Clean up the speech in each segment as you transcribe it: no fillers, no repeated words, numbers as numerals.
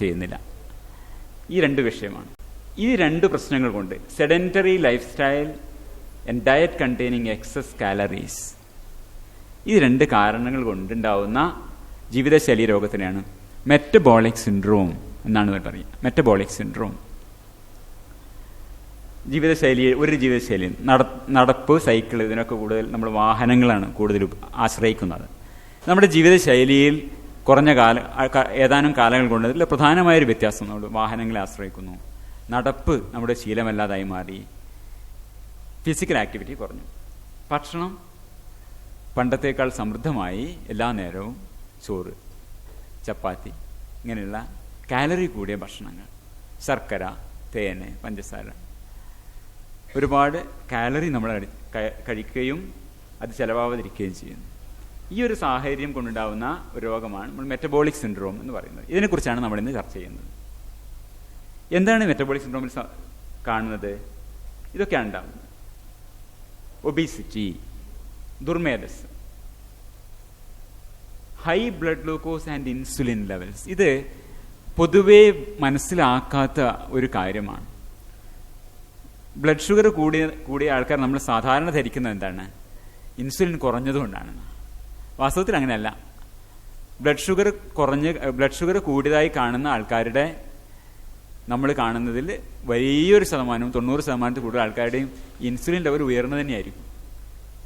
ചെയ്യുന്നില്ല. ഈ രണ്ട് വിഷയമാണ്. ഈ രണ്ട് പ്രശ്നങ്ങൾ കൊണ്ട് sedentary life style and diet containing excess calories, ഈ രണ്ട് കാരണങ്ങൾ കൊണ്ടുണ്ടാവുന്ന ജീവിതശൈലി രോഗത്തിനെയാണ് മെറ്റബോളിക് സിൻഡ്രോം എന്നാണ് പറയുക. മെറ്റബോളിക് സിൻഡ്രോം ഒരു ജീവിതശൈലി നടപ്പ്, സൈക്കിൾ, ഇതിനൊക്കെ കൂടുതൽ നമ്മൾ വാഹനങ്ങളാണ് കൂടുതൽ ആശ്രയിക്കുന്നത്. നമ്മുടെ ജീവിതശൈലിയിൽ കുറഞ്ഞ ഏതാനും കാലങ്ങൾ കൊണ്ട് ഇതിൽ പ്രധാനമായൊരു വ്യത്യാസം, നമ്മൾ വാഹനങ്ങളെ ആശ്രയിക്കുന്നു, നടപ്പ് നമ്മുടെ ശീലമല്ലാതായി മാറി, ഫിസിക്കൽ ആക്ടിവിറ്റി കുറഞ്ഞു, ഭക്ഷണം പണ്ടത്തേക്കാൾ സമൃദ്ധമായി, എല്ലാ നേരവും ചോറ്, ചപ്പാത്തി, ഇങ്ങനെയുള്ള കാലറി കൂടിയ ഭക്ഷണങ്ങൾ, ശർക്കര, തേന്, പഞ്ചസാര, ഒരുപാട് കാലറി നമ്മൾ കഴിക്കുകയും അത് ചിലവാകാതിരിക്കുകയും ചെയ്യുന്നു. ഈ ഒരു സാഹചര്യം കൊണ്ടുണ്ടാവുന്ന ഒരു രോഗമാണ് നമ്മൾ മെറ്റബോളിക് സിൻഡ്രോം എന്ന് പറയുന്നത്. ഇതിനെക്കുറിച്ചാണ് നമ്മൾ ഇന്ന് ചർച്ച ചെയ്യുന്നത്. എന്താണ് മെറ്റബോളിക് സിൻഡ്രോമിൽ കാണുന്നത്? ഇതൊക്കെയാണ് ഉണ്ടാകുന്നത്: ഒബീസിറ്റി, ദുർമേധസ്, high blood glucose and insulin levels. ഇത് പൊതുവെ മനസ്സിലാക്കാത്ത ഒരു കാര്യമാണ്. ബ്ലഡ് ഷുഗർ കൂടിയ ആൾക്കാർ നമ്മൾ സാധാരണ ധരിക്കുന്നത് എന്താണ്? ഇൻസുലിൻ കുറഞ്ഞതുകൊണ്ടാണ്. വാസ്തവത്തിൽ അങ്ങനെയല്ല. ബ്ലഡ് ഷുഗർ കൂടിയതായി കാണുന്ന ആൾക്കാരുടെ നമ്മൾ കാണുന്നതിൽ വലിയൊരു ശതമാനവും 90% കൂടുതൽ ആൾക്കാരുടെയും ഇൻസുലിൻ ലെവൽ ഉയർന്നു തന്നെയായിരിക്കും.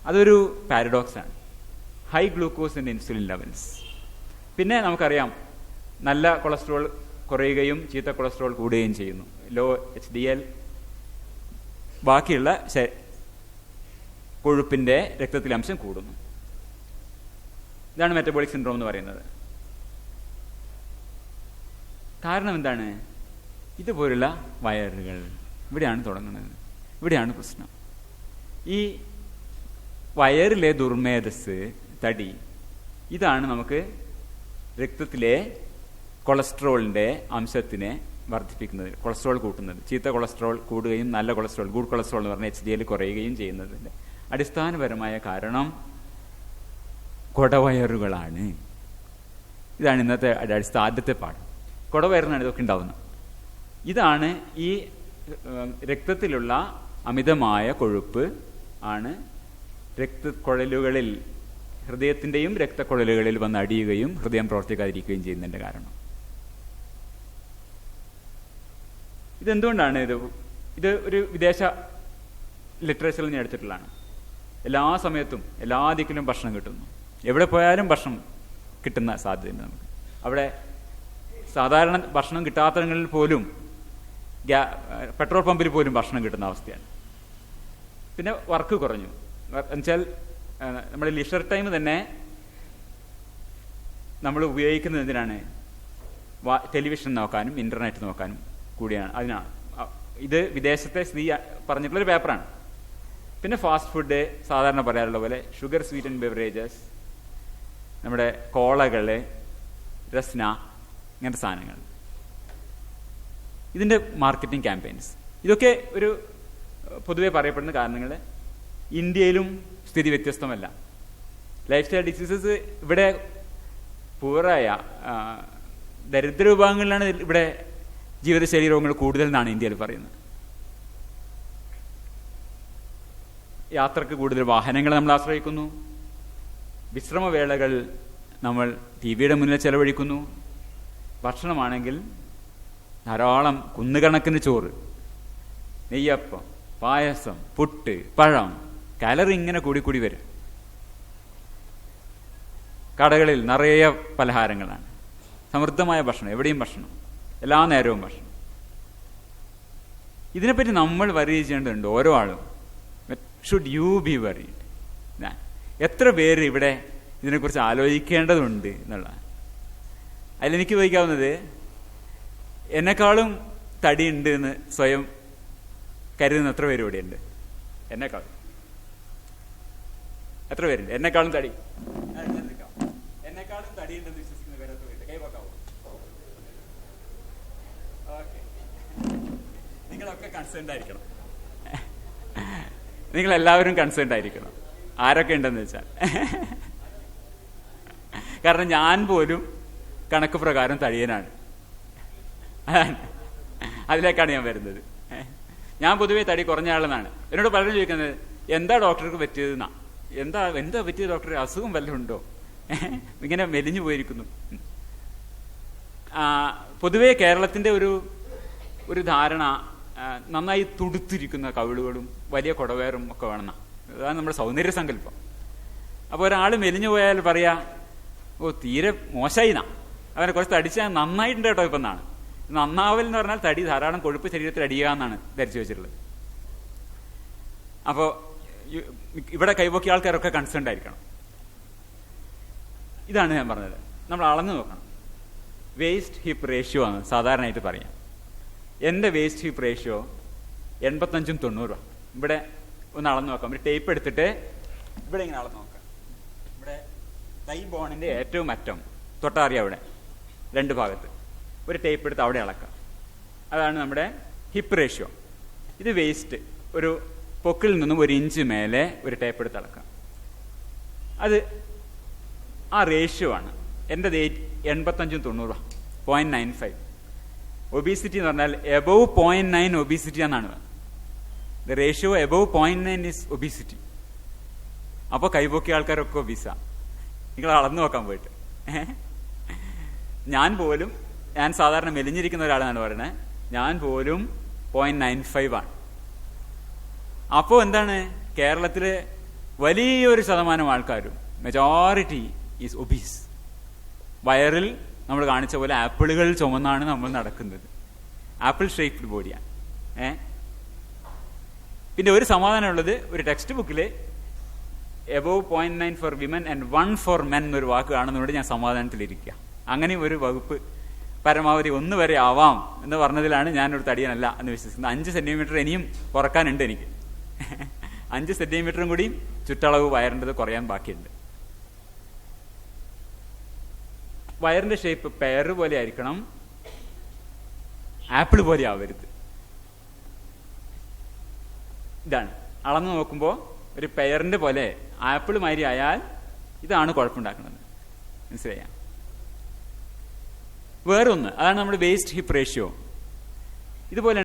അതൊരു പാരഡോക്സാണ്. High glucose and insulin levels. പിന്നെ നമുക്കറിയാം, നല്ല കൊളസ്ട്രോൾ കുറയുകയും ചീത്ത കൊളസ്ട്രോൾ കൂടുകയും ചെയ്യുന്നു. ലോ HDL, ബാക്കിയുള്ള കൊഴുപ്പിൻ്റെ രക്തത്തിലെ അംശം കൂടുന്നു. ഇതാണ് മെറ്റബോളിക് സിൻഡ്രോം എന്ന് പറയുന്നത്. കാരണം എന്താണ്? ഇതുപോലുള്ള വയറുകൾ ഇവിടെയാണ് തുടങ്ങുന്നത്. ഇവിടെയാണ് പ്രശ്നം. ഈ വയറിലെ ദുർമേധസ്, തടി, ഇതാണ് നമുക്ക് രക്തത്തിലെ കൊളസ്ട്രോളിൻ്റെ അംശത്തിനെ വർദ്ധിപ്പിക്കുന്നത്, കൊളസ്ട്രോൾ കൂട്ടുന്നത്. ചീത്ത കൊളസ്ട്രോൾ കൂടുകയും നല്ല കൊളസ്ട്രോൾ, ഗുഡ് കൊളസ്ട്രോൾ എന്ന് പറഞ്ഞാൽ HDL കുറയുകയും ചെയ്യുന്നതിൻ്റെ അടിസ്ഥാനപരമായ കാരണം കൊടവയറുകളാണ്. ഇതാണ് ഇന്നത്തെ ആദ്യത്തെ പാഠം. കൊടവയറിനാണ് ഇതൊക്കെ ഉണ്ടാവുന്നത്. ഇതാണ് ഈ രക്തത്തിലുള്ള അമിതമായ കൊഴുപ്പ് ആണ് രക്തക്കുഴലുകളിൽ, ഹൃദയത്തിൻ്റെയും രക്തക്കുഴലുകളിൽ വന്ന് അടിയുകയും ഹൃദയം പ്രവർത്തിക്കാതിരിക്കുകയും ചെയ്യുന്നതിൻ്റെ കാരണം. ഇതെന്തുകൊണ്ടാണ്? ഇത് ഒരു വിദേശ ലിറ്ററേച്ചറിൽ ഞാൻ എടുത്തിട്ടുള്ളതാണ്. എല്ലാ സമയത്തും എല്ലാ ദിക്കിലും ഭക്ഷണം കിട്ടുന്നു. എവിടെ പോയാലും ഭക്ഷണം കിട്ടുന്ന സാധ്യതയുണ്ട് നമുക്ക്. അവിടെ സാധാരണ ഭക്ഷണം കിട്ടാത്തടങ്ങളിൽ പോലും, പെട്രോൾ പമ്പിൽ പോലും ഭക്ഷണം കിട്ടുന്ന അവസ്ഥയാണ്. പിന്നെ വർക്ക് കുറഞ്ഞു. എന്നുവെച്ചാൽ നമ്മുടെ ലിഷർ ടൈം തന്നെ നമ്മൾ ഉപയോഗിക്കുന്നത് എന്തിനാണ്? ടെലിവിഷൻ നോക്കാനും ഇൻ്റർനെറ്റ് നോക്കാനും കൂടിയാണ്. അതിനാണ്. ഇത് വിദേശത്തെ സ്ത്രീ പറഞ്ഞിട്ടുള്ളൊരു പേപ്പറാണ്. പിന്നെ ഫാസ്റ്റ് ഫുഡ്, സാധാരണ പറയാറുള്ള പോലെ ഷുഗർ സ്വീറ്റൻ ബെവറേജസ്, നമ്മുടെ കോളകൾ, രസ്ന, ഇങ്ങനത്തെ സാധനങ്ങൾ, ഇതിൻ്റെ മാർക്കറ്റിംഗ് ക്യാമ്പയിൻസ്, ഇതൊക്കെ ഒരു പൊതുവെ പറയപ്പെടുന്ന കാരണങ്ങൾ. ഇന്ത്യയിലും സ്ഥിതി വ്യത്യസ്തമല്ല. ലൈഫ് സ്റ്റൈൽ ഡിസീസസ് ഇവിടെ പൂറായ ദരിദ്ര വിഭാഗങ്ങളിലാണ് ഇവിടെ ജീവിതശൈലി രോഗങ്ങൾ കൂടുതൽ എന്നാണ് ഇന്ത്യയിൽ പറയുന്നത്. യാത്രക്ക് കൂടുതൽ വാഹനങ്ങൾ നമ്മൾ ആശ്രയിക്കുന്നു. വിശ്രമവേളകൾ നമ്മൾ TV-യുടെ മുന്നിൽ ചെലവഴിക്കുന്നു. ഭക്ഷണമാണെങ്കിൽ ധാരാളം കുന്നുകണക്കിന് ചോറ്, നെയ്യപ്പം, പായസം, പുട്ട്, പഴം, കാലറി ഇങ്ങനെ കൂടി വരും. കടകളിൽ നിറയെ പലഹാരങ്ങളാണ്. സമൃദ്ധമായ ഭക്ഷണം, എവിടെയും ഭക്ഷണം, എല്ലാ നേരവും ഭക്ഷണം. ഇതിനെപ്പറ്റി നമ്മൾ വറി ചെയ്യേണ്ടതുണ്ട്. ഓരോ ആളും ഷുഡ് യു ബി വറീഡ്? എത്ര പേര് ഇവിടെ ഇതിനെക്കുറിച്ച് ആലോചിക്കേണ്ടതുണ്ട് എന്നുള്ളതാണ്. അതിലെനിക്ക് വഹിക്കാവുന്നത്, എന്നെക്കാളും തടിയുണ്ട് എന്ന് സ്വയം കരുതുന്ന എത്ര പേര് ഇവിടെയുണ്ട്? എന്നെക്കാളും എത്ര പേരുണ്ട്? എന്നെക്കാളും തടിയുണ്ടെന്ന് വിശ്വസിക്കുന്ന പേര് എത്ര പേരുണ്ട്? കൈവക്കാവോ? ഓക്കെ, നിങ്ങളൊക്കെ കൺസേൺഡ് ആയിരിക്കണം. നിങ്ങളെല്ലാവരും കൺസേൺഡ് ആയിരിക്കണം. ആരൊക്കെ ഉണ്ടെന്ന് വെച്ചാൽ, കാരണം ഞാൻ പോലും കണക്ക് പ്രകാരം തടിയനാണ്. അതിലേക്കാണ് ഞാൻ വരുന്നത്. ഞാൻ പൊതുവേ തടി കുറഞ്ഞ ആളെന്നാണ്. എന്നോട് പലരും ചോദിക്കുന്നത് എന്താ ഡോക്ടർക്ക് പറ്റിയതെന്നാ. എന്താ പറ്റിയത് ഡോക്ടർ, അസുഖം വല്ലതും ഉണ്ടോ, ഇങ്ങനെ മെലിഞ്ഞു പോയിരിക്കുന്നു. പൊതുവേ കേരളത്തിന്റെ ഒരു ധാരണ നന്നായി തുടുത്തിരിക്കുന്ന കവിളുകളും വലിയ കുടവേറും ഒക്കെ വേണമെന്നാ. അതാണ് നമ്മുടെ സൗന്ദര്യ സങ്കല്പം. അപ്പോൾ ഒരാൾ മെലിഞ്ഞു പോയാൽ പറയാ ഓ തീരെ മോശമായിന്നാ, അവനെ കുറച്ച് തടിച്ചാൽ നന്നായിട്ടുണ്ട് കേട്ടോ ഇപ്പം എന്നാണ്. നന്നാവൽ എന്ന് പറഞ്ഞാൽ തടി, ധാരാളം കൊഴുപ്പ് ശരീരത്തിൽ അടിയുക എന്നാണ് ധരിച്ചു വെച്ചിട്ടുള്ളത്. അപ്പോൾ ഇവിടെ കൈപോക്കിയ ആൾക്കാരൊക്കെ കൺസേൺഡ് ആയിരിക്കണം. ഇതാണ് ഞാൻ പറഞ്ഞത്. നമ്മൾ അളന്നു നോക്കണം. വേസ്റ്റ് ഹിപ്പ് റേഷ്യോ ആണ് സാധാരണയായിട്ട് പറയാം. എൻ്റെ വേസ്റ്റ് ഹിപ്പ് റേഷ്യോ 85 90. ഇവിടെ ഒന്ന് അളന്നു നോക്കാം. ഒരു ടേപ്പ് എടുത്തിട്ട് ഇവിടെ ഇങ്ങനെ അളന്നു നോക്കാം. ഇവിടെ തൈ ബോണിൻ്റെ ഏറ്റവും അറ്റം തൊട്ടറിയാം, അവിടെ 2 ഭാഗത്ത് ഒരു ടേപ്പ് എടുത്ത് അവിടെ അളക്കാം. അതാണ് നമ്മുടെ ഹിപ്പ് റേഷ്യോ. ഇത് വേസ്റ്റ് ഒരു പൊക്കിൽ നിന്നും 1 ഇഞ്ച് മേലെ ഒരു ടേപ്പ് എടുത്ത് അളക്കാം. അത് ആ റേഷ്യോ ആണ്. എൻ്റെ 85 90, 0.95. ഒബീസിറ്റി എന്ന് പറഞ്ഞാൽ എബവ് 0.9 ഒബീസിറ്റി എന്നാണ്. The ratio above 0.9 is obesity. അപ്പോൾ കൈപോക്കിയ ആൾക്കാരൊക്കെ ഒബീസ. നിങ്ങൾ അളന്നു നോക്കാൻ പോയിട്ട്. ഞാൻ സാധാരണ മെലിഞ്ഞിരിക്കുന്ന ഒരാളാണ് പറയുന്നത്. ഞാൻ പോലും 0.95 ആണ്. അപ്പോൾ എന്താണ്, കേരളത്തിലെ വലിയൊരു ശതമാനം ആൾക്കാരും, മെജോറിറ്റി ഈസ് ഒബീസ്. വയറിൽ നമ്മൾ കാണിച്ച പോലെ ആപ്പിളുകൾ ചുമന്നാണ് നമ്മൾ നടക്കുന്നത്. ആപ്പിൾ ഷേപ്ഡ് ബോഡിയാണ്. പിന്നെ ഒരു സമാധാനമുള്ളത്, ഒരു ടെക്സ്റ്റ് ബുക്കിൽ above 0.9 for women and 1 four men എന്നൊരു വാക്ക് കാണുന്നതുകൊണ്ട് ഞാൻ സമാധാനത്തിലിരിക്കുക. അങ്ങനെ ഒരു വകുപ്പ് പരമാവധി 1 വരെ ആവാം എന്ന് പറഞ്ഞതിലാണ് ഞാനൊരു തടിയനല്ല എന്ന് വിശ്വസിക്കുന്നത്. 5 സെന്റിമീറ്റർ ഇനിയും കുറക്കാനുണ്ട് എനിക്ക്. 5 സെന്റിമീറ്ററും കൂടി ചുറ്റളവ് വയറിൻ്റെത് കുറയാൻ ബാക്കിയുണ്ട്. വയറിന്റെ ഷേപ്പ് പെയർ പോലെ ആയിരിക്കണം, ആപ്പിൾ പോലെ ആവരുത്. ഇതാണ് അളന്നു നോക്കുമ്പോൾ ഒരു പെയറിന്റെ പോലെ ആപ്പിൾ മാതിരി ആയാൽ ഇതാണ് കുഴപ്പമുണ്ടാക്കുന്നത്. മനസ്സിലായ? വേറൊന്ന്, അതാണ് നമ്മുടെ വേസ്റ്റ് ഹിപ്പ് റേഷ്യോ. ഇതുപോലെ